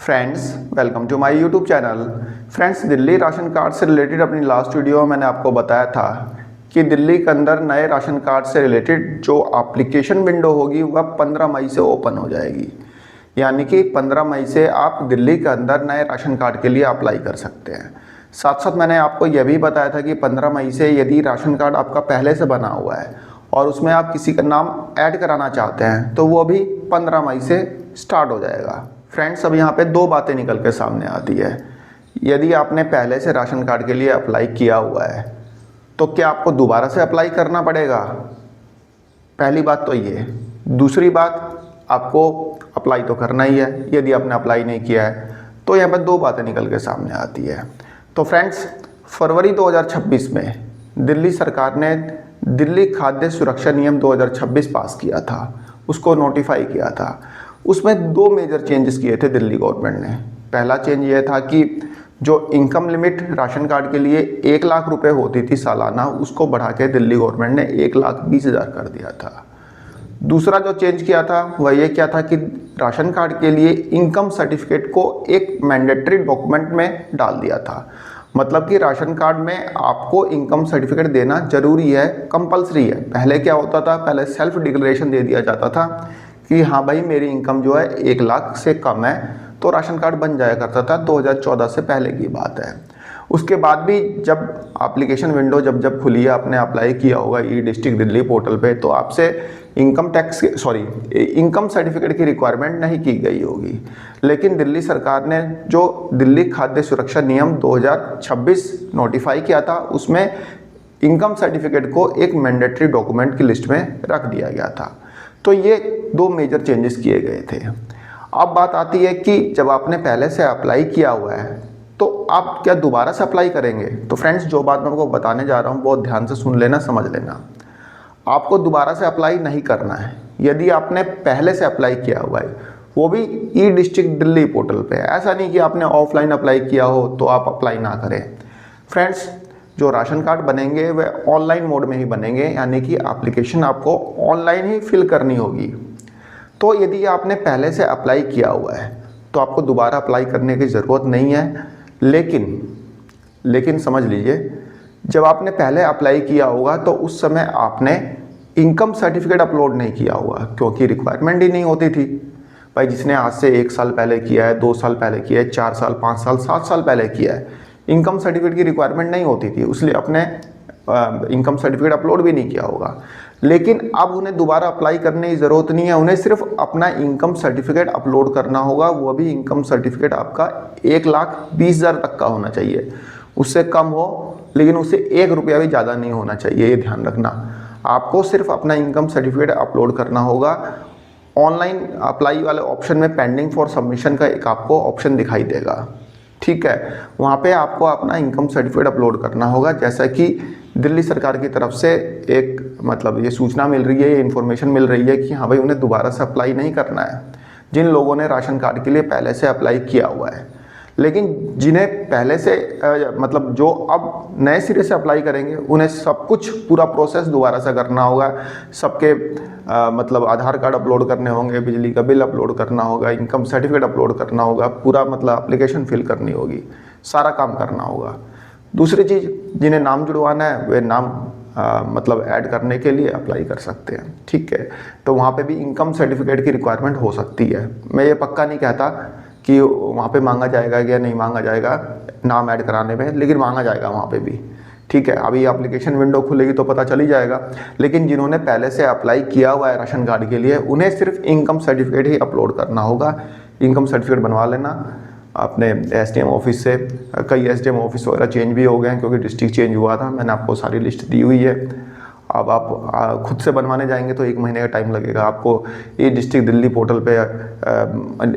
Friends, welcome to my YouTube channel. Friends, Delhi ration card से related अपनी last video में मैंने आपको बताया था कि दिल्ली के अंदर नए राशन कार्ड से रिलेटेड जो एप्लीकेशन विंडो होगी वह 15 मई से ओपन हो जाएगी। यानी कि 15 मई से आप दिल्ली के अंदर नए राशन कार्ड के लिए अप्लाई कर सकते हैं। साथ साथ मैंने आपको यह भी बताया था कि 15 मई से यदि राशन कार्ड आपका पहले से बना हुआ है और उसमें आप किसी का नाम ऐड कराना चाहते हैं तो वो भी 15 मई से स्टार्ट हो जाएगा। फ्रेंड्स, अब यहाँ पे दो बातें निकल के सामने आती है। यदि आपने पहले से राशन कार्ड के लिए अप्लाई किया हुआ है तो क्या आपको दोबारा से अप्लाई करना पड़ेगा? पहली बात तो ये। दूसरी बात, आपको अप्लाई तो करना ही है। यदि आपने अप्लाई नहीं किया है तो यहाँ पर दो बातें निकल के सामने आती है। तो फ्रेंड्स, फरवरी 2026 में दिल्ली सरकार ने दिल्ली खाद्य सुरक्षा नियम 2026 पास किया था, उसको नोटिफाई किया था। उसमें दो मेजर चेंजेस किए थे दिल्ली गवर्नमेंट ने। पहला चेंज ये था कि जो इनकम लिमिट राशन कार्ड के लिए 1 लाख रुपए होती थी सालाना, उसको बढ़ा के दिल्ली गवर्नमेंट ने 1,20,000 कर दिया था। दूसरा जो चेंज किया था वह ये क्या था कि राशन कार्ड के लिए इनकम सर्टिफिकेट को एक मैंडेटरी डॉक्यूमेंट में डाल दिया था। मतलब कि राशन कार्ड में आपको इनकम सर्टिफिकेट देना जरूरी है, कंपलसरी है। पहले क्या होता था, पहले सेल्फ डिक्लेरेशन दे दिया जाता था कि हाँ भाई मेरी इनकम जो है 1 लाख से कम है, तो राशन कार्ड बन जाया करता था। 2014 से पहले की बात है। उसके बाद भी जब एप्लीकेशन विंडो जब खुली है, आपने अप्लाई किया होगा ई डिस्ट्रिक्ट दिल्ली पोर्टल पे, तो आपसे इनकम सर्टिफिकेट की रिक्वायरमेंट नहीं की गई होगी। लेकिन दिल्ली सरकार ने जो दिल्ली खाद्य सुरक्षा नियम 2026 नोटिफाई किया था, उसमें इनकम सर्टिफिकेट को एक मैंडेटरी डॉक्यूमेंट की लिस्ट में रख दिया गया था। तो ये दो मेजर चेंजेस किए गए थे। अब बात आती है कि जब आपने पहले से अप्लाई किया हुआ है तो आप क्या दोबारा से अप्लाई करेंगे? तो फ्रेंड्स, जो बात मैं आपको बताने जा रहा हूँ बहुत ध्यान से सुन लेना, समझ लेना। आपको दोबारा से अप्लाई नहीं करना है। यदि आपने पहले से अप्लाई किया हुआ है, वो भी ई डिस्ट्रिक्ट दिल्ली पोर्टल पे। ऐसा नहीं कि आपने ऑफलाइन अप्लाई किया हो तो आप अप्लाई ना करें। फ्रेंड्स, जो राशन कार्ड बनेंगे वह ऑनलाइन मोड में ही बनेंगे, यानी कि एप्लीकेशन आपको ऑनलाइन ही फिल करनी होगी। तो यदि आपने पहले से अप्लाई किया हुआ है तो आपको दोबारा अप्लाई करने की ज़रूरत नहीं है। लेकिन समझ लीजिए, जब आपने पहले अप्लाई किया होगा तो उस समय आपने इनकम सर्टिफिकेट अपलोड नहीं किया होगा, क्योंकि रिक्वायरमेंट ही नहीं होती थी। भाई जिसने आज से 1 साल पहले किया है, 2 साल पहले किया है, 4 साल, 5 साल, 7 साल पहले किया है, इनकम सर्टिफिकेट की रिक्वायरमेंट नहीं होती थी, इसलिए अपने इनकम सर्टिफिकेट अपलोड भी नहीं किया होगा। लेकिन अब उन्हें दोबारा अप्लाई करने की ज़रूरत नहीं है। उन्हें सिर्फ अपना इनकम सर्टिफिकेट अपलोड करना होगा। वो भी इनकम सर्टिफिकेट आपका 1,20,000 तक का होना चाहिए। उससे कम हो, लेकिन उससे 1 रुपया भी ज़्यादा नहीं होना चाहिए, ये ध्यान रखना। आपको सिर्फ अपना इनकम सर्टिफिकेट अपलोड करना होगा। ऑनलाइन अप्लाई वाले ऑप्शन में पेंडिंग फॉर सबमिशन का एक आपको ऑप्शन दिखाई देगा, ठीक है। वहाँ पे आपको अपना इनकम सर्टिफिकेट अपलोड करना होगा। जैसा कि दिल्ली सरकार की तरफ से एक ये सूचना मिल रही है, ये इन्फॉर्मेशन मिल रही है कि हाँ भाई उन्हें दोबारा से अप्लाई नहीं करना है, जिन लोगों ने राशन कार्ड के लिए पहले से अप्लाई किया हुआ है। लेकिन जिन्हें पहले से जो अब नए सिरे से अप्लाई करेंगे, उन्हें सब कुछ पूरा प्रोसेस दोबारा से करना होगा। सबके आधार कार्ड अपलोड करने होंगे, बिजली का बिल अपलोड करना होगा, इनकम सर्टिफिकेट अपलोड करना होगा, पूरा एप्लीकेशन फिल करनी होगी, सारा काम करना होगा। दूसरी चीज़, जिन्हें नाम जुड़वाना है वे नाम ऐड करने के लिए अप्लाई कर सकते हैं, ठीक है। तो वहाँ पे भी इनकम सर्टिफिकेट की रिक्वायरमेंट हो सकती है। मैं ये पक्का नहीं कहता कि वहाँ पे मांगा जाएगा या नहीं मांगा जाएगा नाम ऐड कराने में, लेकिन मांगा जाएगा वहाँ पे भी, ठीक है। अभी एप्लीकेशन विंडो खुलेगी तो पता चल ही जाएगा। लेकिन जिन्होंने पहले से अप्लाई किया हुआ है राशन कार्ड के लिए, उन्हें सिर्फ इनकम सर्टिफिकेट ही अपलोड करना होगा। इनकम सर्टिफिकेट बनवा लेना अपने एसडीएम ऑफिस से। कई एसडीएम ऑफिस वगैरह चेंज भी हो गए हैं क्योंकि डिस्ट्रिक्ट चेंज हुआ था। मैंने आपको सारी लिस्ट दी हुई है। अब आप खुद से बनवाने जाएंगे तो 1 महीने का टाइम लगेगा। आपको ये डिस्ट्रिक्ट दिल्ली पोर्टल पे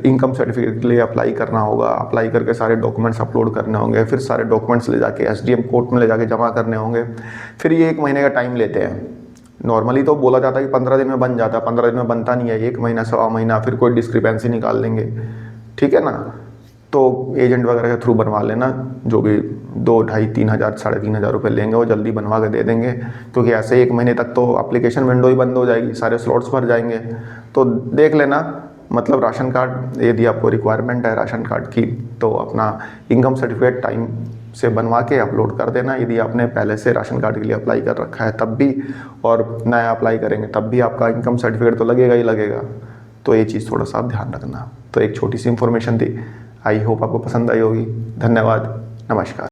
इनकम सर्टिफिकेट के लिए अप्लाई करना होगा। अप्लाई करके सारे डॉक्यूमेंट्स अपलोड करने होंगे, फिर सारे डॉक्यूमेंट्स ले जाके एसडीएम कोर्ट में ले जाके जमा करने होंगे। फिर ये 1 महीने का टाइम लेते हैं। नॉर्मली तो बोला जाता है कि 15 दिन में बन जाता है, 15 दिन में बनता नहीं है। 1 महीना, 1.25 महीना, फिर कोई डिस्क्रिपेंसी निकाल लेंगे, ठीक है ना। तो एजेंट वगैरह के थ्रू बनवा लेना। जो भी 2, 2,500, 3,000, 3,500 रुपये लेंगे वो जल्दी बनवा के दे देंगे, क्योंकि ऐसे 1 महीने तक तो एप्लीकेशन विंडो ही बंद हो जाएगी, सारे स्लॉट्स भर जाएंगे। तो देख लेना, मतलब राशन कार्ड यदि आपको रिक्वायरमेंट है राशन कार्ड की, तो अपना इनकम सर्टिफिकेट टाइम से बनवा के अपलोड कर देना। यदि आपने पहले से राशन कार्ड के लिए अप्लाई कर रखा है तब भी, और नया अप्लाई करेंगे तब भी आपका इनकम सर्टिफिकेट तो लगेगा ही लगेगा। तो ये चीज़ थोड़ा सा आप ध्यान रखना। तो एक छोटी सी इन्फॉर्मेशन थी, आई होप आपको पसंद आई होगी। धन्यवाद, नमस्कार।